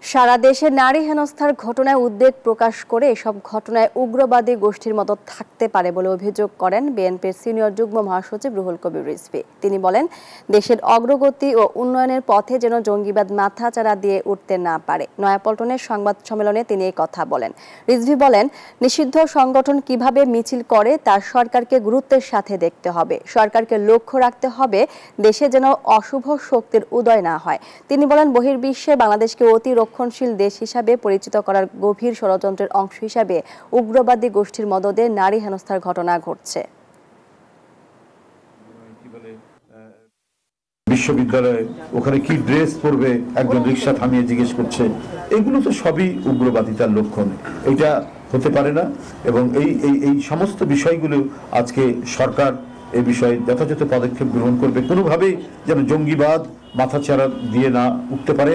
সারা দেশে নারী হেনস্থার ঘটনায় উদ্বেগ প্রকাশ করে এসব ঘটনায় উগ্রবাদী গোষ্ঠীর মতো থাকতে পারে বলে অভিযোগ করেন বিএনপির সিনিয়র যুগ্ম মহাসচিব রুহুল কবির রিজভী। তিনি বলেন, দেশের অগ্রগতি ও উন্নয়নের পথে যেন জঙ্গিবাদ মাথাচাড়া দিয়ে উঠতে না পারে। নয়াপল্টনের সংবাদ সম্মেলনে তিনি এই কথা বলেন। রিজভী বলেন, নিষিদ্ধ সংগঠন কিভাবে মিছিল করে তা সরকারকে গুরুত্বের সাথে দেখতে হবে। সরকারকে লক্ষ্য রাখতে হবে দেশে যেন অশুভ শক্তির উদয় না হয়। তিনি বলেন, বহির্বিশ্বে বাংলাদেশকে অতি রক্ষণশীল দেশ হিসাবে পরিচিত করার গভীর ষড়যন্ত্রের অংশ হিসাবে উগ্রবাদী গোষ্ঠীর মদদে নারী হেনস্থার ঘটনা ঘটছে। বিশ্ববিদ্যালয়ে ওখানে কি ড্রেস পরবে একজন রিক্সা থামিয়ে জিজ্ঞেস করছে, এগুলো তো সবই উগ্রবাদিতার লক্ষণ। এটা হতে পারে না এবং এই সমস্ত বিষয়গুলো আজকে সরকার এই বিষয়ে যথাযথ পদক্ষেপ গ্রহণ করবে, কোনোভাবেই যেন জঙ্গিবাদ মাথাচাড়া দিয়ে না উঠতে পারে।